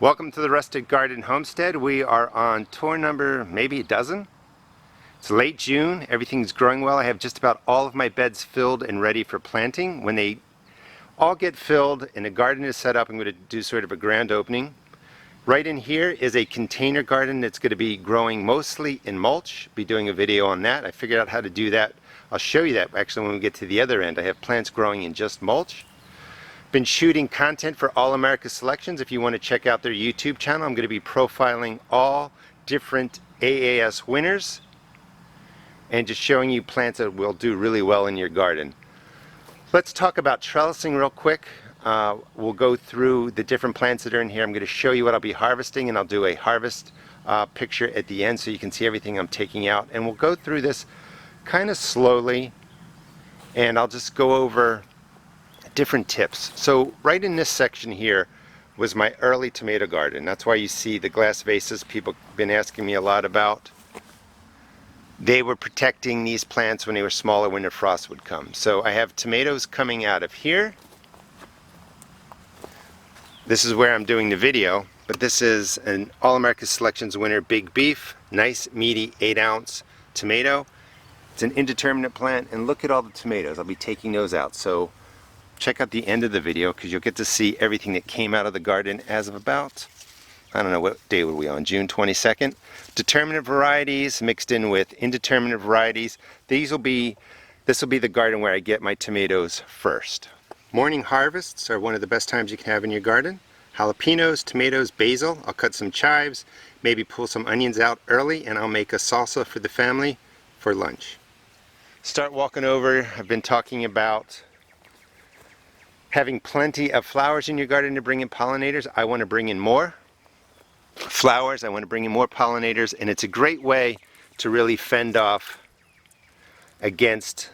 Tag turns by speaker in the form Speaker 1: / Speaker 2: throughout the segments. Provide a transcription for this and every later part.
Speaker 1: Welcome to the Rustic Garden Homestead. We are on tour number maybe a dozen. It's late June, everything's growing well. I have just about all of my beds filled and ready for planting. When they all get filled and a garden is set up, I'm going to do sort of a grand opening. Right in here is a container garden that's going to be growing mostly in mulch. Be doing a video on that. I figured out how to do that. I'll show you that actually when we get to the other end. I have plants growing in just mulch. Been shooting content for All America Selections. If you want to check out their YouTube channel, I'm going to be profiling all different AAS winners and just showing you plants that will do really well in your garden. Let's talk about trellising real quick. We'll go through the different plants that are in here. I'm going to show you what I'll be harvesting, and I'll do a harvest picture at the end so you can see everything I'm taking out. And we'll go through this kind of slowly, and I'll just go over different tips. So right in this section here was my early tomato garden. That's why you see the glass vases people have been asking me a lot about. They were protecting these plants when they were smaller when the frost would come. So I have tomatoes coming out of here. This is where I'm doing the video, but this is an All America Selections winner big beef, nice meaty 8-ounce tomato. It's an indeterminate plant, and look at all the tomatoes. I'll be taking those out. So check out the end of the video because you'll get to see everything that came out of the garden as of about, I don't know, what day were we on, June 22nd. Determinate varieties mixed in with indeterminate varieties. This will be the garden where I get my tomatoes first. Morning harvests are one of the best times you can have in your garden. Jalapenos, tomatoes, basil. I'll cut some chives, maybe pull some onions out early, and I'll make a salsa for the family for lunch. Start walking over. I've been talking about having plenty of flowers in your garden to bring in pollinators. I want to bring in more flowers. I want to bring in more pollinators, and it's a great way to really fend off against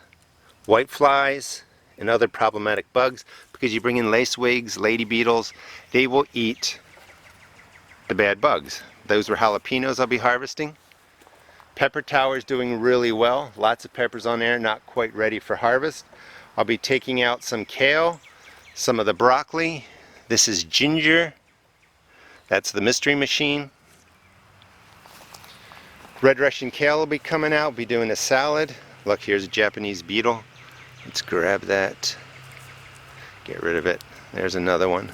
Speaker 1: whiteflies and other problematic bugs, because you bring in lacewings, lady beetles, they will eat the bad bugs. Those were jalapenos I'll be harvesting. Pepper tower is doing really well. Lots of peppers on there, not quite ready for harvest. I'll be taking out some kale, some of the broccoli. This is ginger. That's the mystery machine. Red Russian kale will be coming out. Be doing a salad. Look, here's a Japanese beetle. Let's grab that. Get rid of it. There's another one.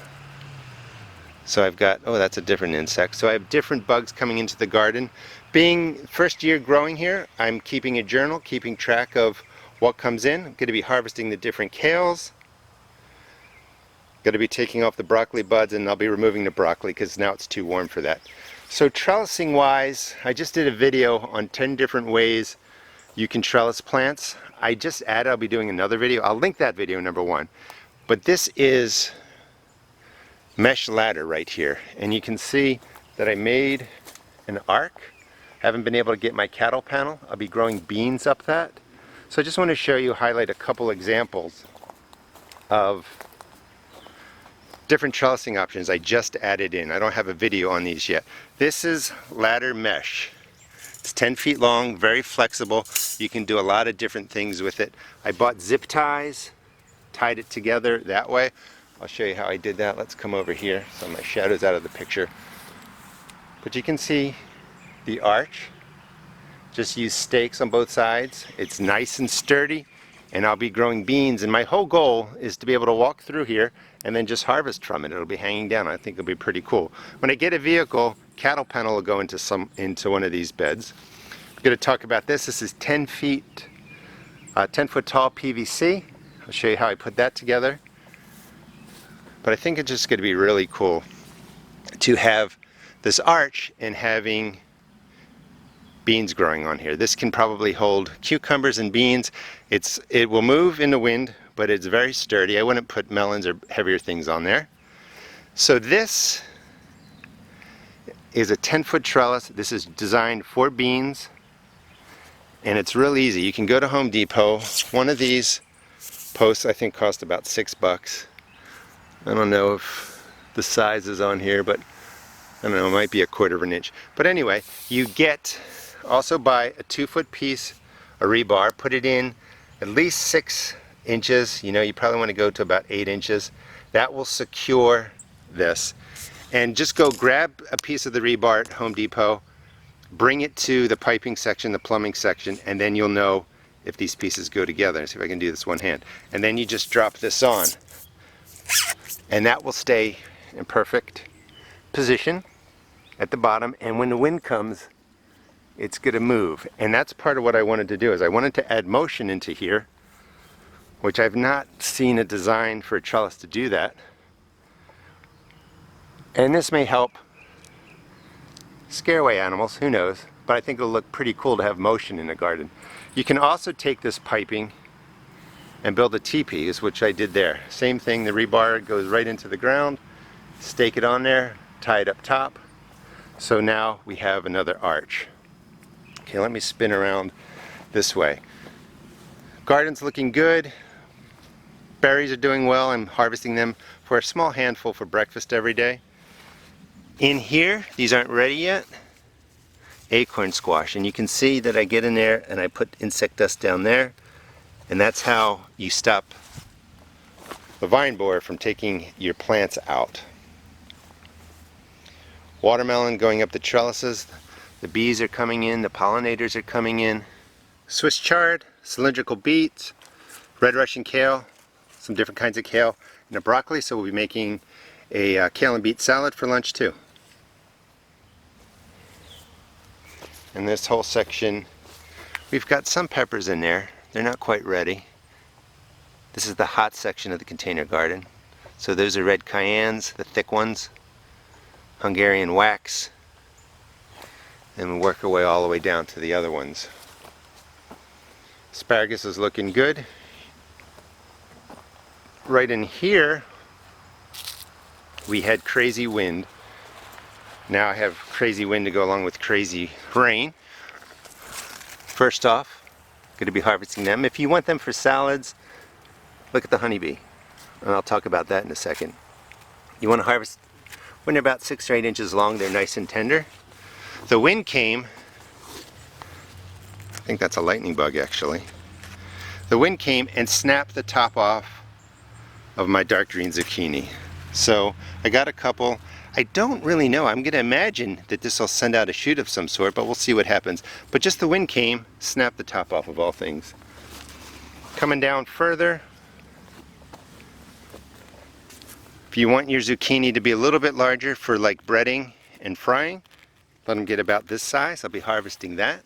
Speaker 1: So I've got, oh, that's a different insect. So I have different bugs coming into the garden. Being first year growing here, I'm keeping a journal, keeping track of what comes in. I'm going to be harvesting the different kales. Going to be taking off the broccoli buds, and I'll be removing the broccoli because now it's too warm for that. So trellising wise, I just did a video on 10 different ways you can trellis plants. I just added, I'll be doing another video. I'll link that video, number one. But this is mesh ladder right here, and you can see that I made an arc. Haven't been able to get my cattle panel. I'll be growing beans up that. So I just want to show you, highlight a couple examples of different trellising options I just added in. I don't have a video on these yet. This is ladder mesh. It's 10 feet long, very flexible. You can do a lot of different things with it. I bought zip ties, tied it together that way. I'll show you how I did that. Let's come over here so my shadow's out of the picture. But you can see the arch. Just use stakes on both sides. It's nice and sturdy, and I'll be growing beans, and my whole goal is to be able to walk through here and then just harvest from it. It'll be hanging down. I think it'll be pretty cool. When I get a vehicle, cattle panel will go into one of these beds. I'm going to talk about this. This is 10 foot tall PVC. I'll show you how I put that together. But I think it's just going to be really cool to have this arch and having beans growing on here. This can probably hold cucumbers and beans. It will move in the wind, but it's very sturdy. I wouldn't put melons or heavier things on there. So this is a 10-foot trellis. This is designed for beans, and it's real easy. You can go to Home Depot. One of these posts I think cost about $6. I don't know if the size is on here, but I don't know, it might be 1/4 of an inch. But anyway, you get, also buy a 2-foot piece of rebar, put it in at least 6 inches. You know, you probably want to go to about 8 inches. That will secure this. And just go grab a piece of the rebar at Home Depot, bring it to the piping section, the plumbing section, and then you'll know if these pieces go together. Let's see if I can do this one hand. And then you just drop this on, and that will stay in perfect position at the bottom, and when the wind comes, it's going to move. And that's part of what I wanted to do, is I wanted to add motion into here, which I've not seen a design for a trellis to do that. And this may help scare away animals, who knows, but I think it'll look pretty cool to have motion in the garden. You can also take this piping and build a teepee, which I did there. Same thing, the rebar goes right into the ground, stake it on there, tie it up top. So now we have another arch. Okay, let me spin around this way. Garden's looking good. Berries are doing well. I'm harvesting them for a small handful for breakfast every day. In here, these aren't ready yet, acorn squash, and you can see that I get in there and I put insect dust down there, and that's how you stop the vine borer from taking your plants out. Watermelon going up the trellises, the bees are coming in, the pollinators are coming in. Swiss chard, cylindrical beets, red Russian kale, some different kinds of kale, and a broccoli, so we'll be making a kale and beet salad for lunch too. And this whole section, we've got some peppers in there. They're not quite ready. This is the hot section of the container garden. So those are red cayennes, the thick ones, Hungarian wax, and we work our way all the way down to the other ones. Asparagus is looking good. Right in here, we had crazy wind. Now I have crazy wind to go along with crazy rain. First off, going to be harvesting them. If you want them for salads, look at the honeybee, and I'll talk about that in a second. You want to harvest when they're about 6 or 8 inches long. They're nice and tender. The wind came, I think that's a lightning bug actually. The wind came and snapped the top off of my dark green zucchini. So I got a couple. I don't really know. I'm going to imagine that this will send out a shoot of some sort, but we'll see what happens. But just the wind came, snapped the top off of all things. Coming down further, if you want your zucchini to be a little bit larger for like breading and frying, let them get about this size. I'll be harvesting that.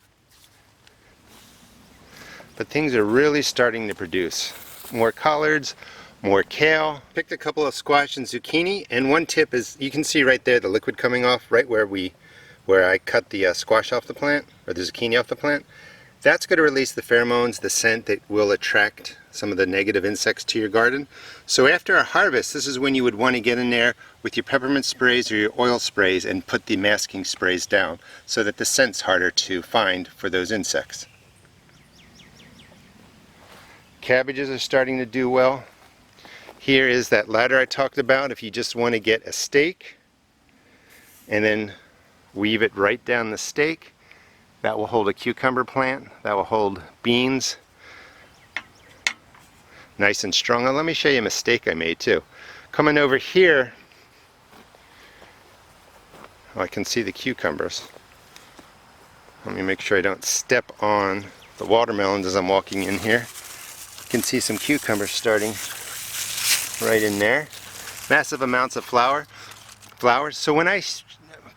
Speaker 1: But things are really starting to produce. More collards, more kale. Picked a couple of squash and zucchini, and one tip is you can see right there the liquid coming off right where I cut the squash off the plant, or the zucchini off the plant. That's going to release the pheromones, the scent that will attract some of the negative insects to your garden. So after a harvest, this is when you would want to get in there with your peppermint sprays or your oil sprays and put the masking sprays down so that the scent's harder to find for those insects. Cabbages are starting to do well. Here is that ladder I talked about. If you just want to get a stake and then weave it right down the stake, that will hold a cucumber plant, that will hold beans, nice and strong. Now let me show you a mistake I made too. Coming over here, oh, I can see the cucumbers. Let me make sure I don't step on the watermelons as I'm walking in here. You can see some cucumbers starting right in there. Massive amounts of flowers. So when I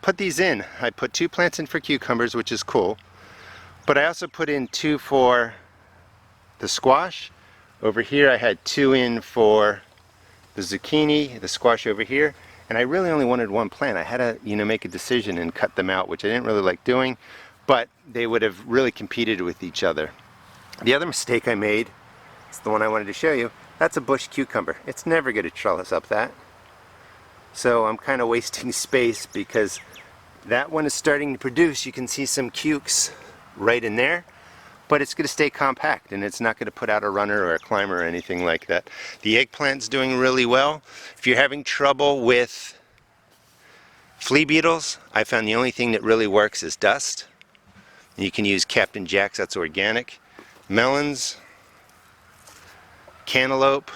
Speaker 1: put these in, I put 2 plants in for cucumbers, which is cool, but I also put in 2 for the squash. Over here I had 2 in for the zucchini, the squash over here, and I really only wanted 1 plant. I had to, make a decision and cut them out, which I didn't really like doing, but they would have really competed with each other. The other mistake I made, it's the one I wanted to show you, that's a bush cucumber. It's never going to trellis up that. So I'm kind of wasting space because that one is starting to produce. You can see some cukes right in there, but it's going to stay compact and it's not going to put out a runner or a climber or anything like that. The eggplant's doing really well. If you're having trouble with flea beetles, I found the only thing that really works is dust. You can use Captain Jack's, that's organic. Melons, cantaloupe,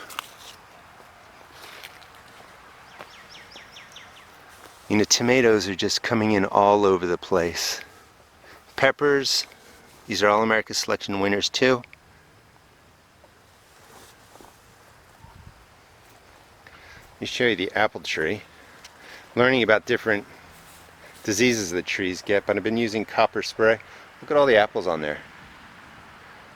Speaker 1: You know, tomatoes are just coming in all over the place. Peppers, these are All America Selection winners too. Let me show you the apple tree. Learning about different diseases that trees get, but I've been using copper spray. Look at all the apples on there.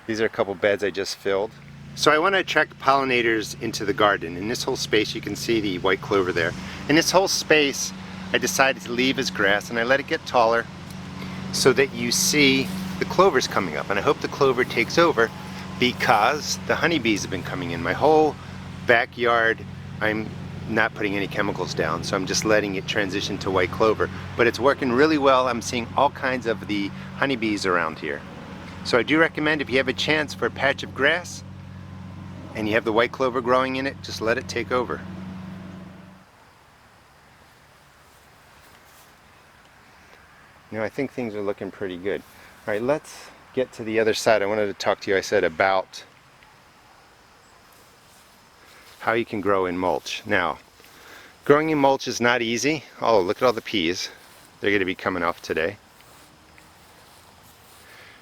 Speaker 1: These are a couple beds I just filled. So I want to attract pollinators into the garden. In this whole space you can see the white clover there. In this whole space I decided to leave as grass, and I let it get taller so that you see the clovers coming up. And I hope the clover takes over because the honeybees have been coming in. My whole backyard, I'm not putting any chemicals down, so I'm just letting it transition to white clover. But it's working really well. I'm seeing all kinds of the honeybees around here. So I do recommend, if you have a chance for a patch of grass and you have the white clover growing in it, just let it take over. Now I think things are looking pretty good. All right, let's get to the other side. I wanted to talk to you, I said, about how you can grow in mulch. Now, growing in mulch is not easy. Oh, look at all the peas. They're going to be coming off today.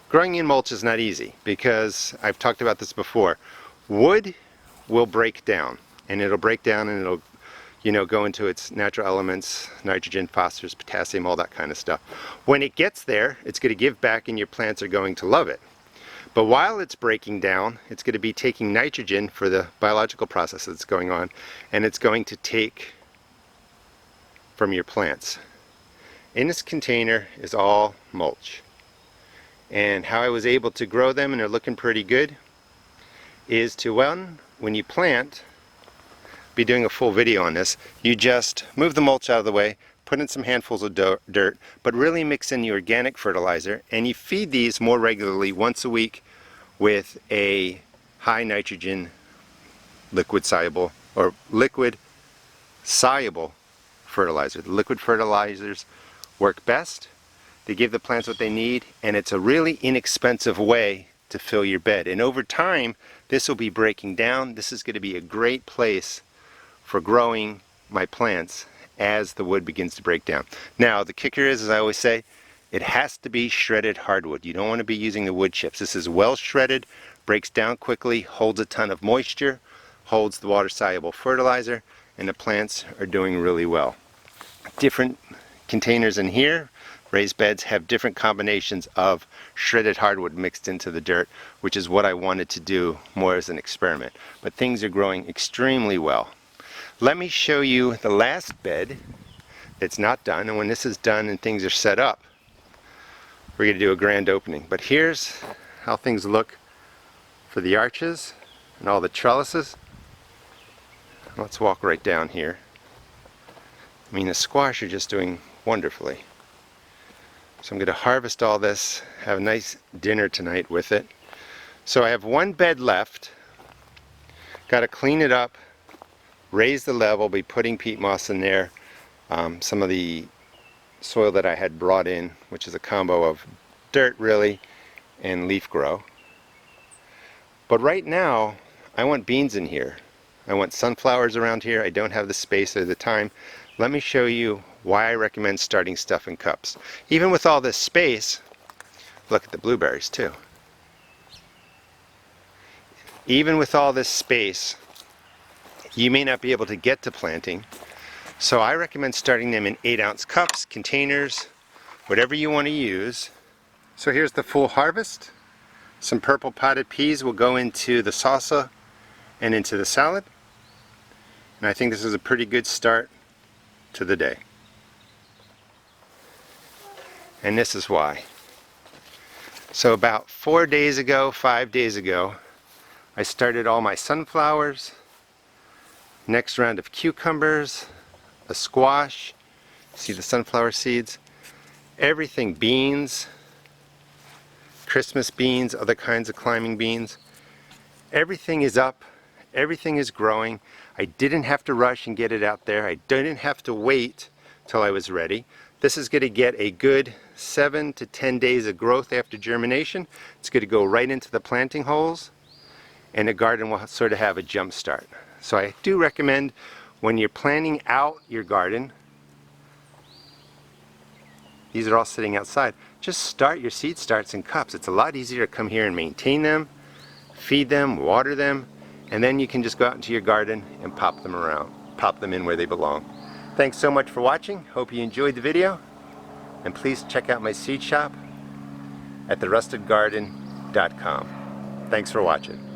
Speaker 1: Growing in mulch is not easy because I've talked about this before. Wood will break down, and it'll break down and it'll, you know, go into its natural elements, nitrogen, phosphorus, potassium, all that kind of stuff. When it gets there, it's going to give back and your plants are going to love it. But while it's breaking down, it's going to be taking nitrogen for the biological process that's going on, and it's going to take from your plants. In this container is all mulch. And how I was able to grow them, and they're looking pretty good, is to, when you plant, be doing a full video on this, you just move the mulch out of the way, put in some handfuls of dirt, but really mix in the organic fertilizer, and you feed these more regularly, once a week, with a high nitrogen liquid soluble fertilizer. The liquid fertilizers work best. They give the plants what they need, and it's a really inexpensive way to fill your bed. And over time, this will be breaking down. This is going to be a great place for growing my plants as the wood begins to break down. Now, the kicker is, as I always say, it has to be shredded hardwood. You don't want to be using the wood chips. This is well shredded, breaks down quickly, holds a ton of moisture, holds the water-soluble fertilizer, and the plants are doing really well. Different containers in here, raised beds, have different combinations of shredded hardwood mixed into the dirt, which is what I wanted to do more as an experiment. But things are growing extremely well. Let me show you the last bed that's not done, and when this is done and things are set up, we're going to do a grand opening. But here's how things look for the arches and all the trellises. Let's walk right down here. I mean, the squash are just doing wonderfully. So I'm going to harvest all this, have a nice dinner tonight with it. So I have one bed left. Got to clean it up, raise the level, be putting peat moss in there, some of the soil that I had brought in, which is a combo of dirt really and leaf grow. But right now I want beans in here. I want sunflowers around here. I don't have the space or the time. Let me show you why I recommend starting stuff in cups. Even with all this space, look at the blueberries too. Even with all this space, you may not be able to get to planting. So I recommend starting them in 8-ounce cups, containers, whatever you want to use. So here's the full harvest. Some purple potted peas will go into the salsa and into the salad. And I think this is a pretty good start to the day. And this is why. So about 5 days ago, I started all my sunflowers, next round of cucumbers, a squash, see the sunflower seeds, everything, beans, Christmas beans, other kinds of climbing beans. Everything is up, everything is growing. I didn't have to rush and get it out there. I didn't have to wait till I was ready. This is going to get a good 7 to 10 days of growth after germination. It's going to go right into the planting holes, and the garden will sort of have a jump start. So I do recommend, when you're planning out your garden, These are all sitting outside. Just start your seed starts in cups. It's a lot easier to come here and maintain them, feed them, water them, and then you can just go out into your garden and pop them around. Pop them in where they belong. Thanks so much for watching. Hope you enjoyed the video. And please check out my seed shop at therustedgarden.com. Thanks for watching.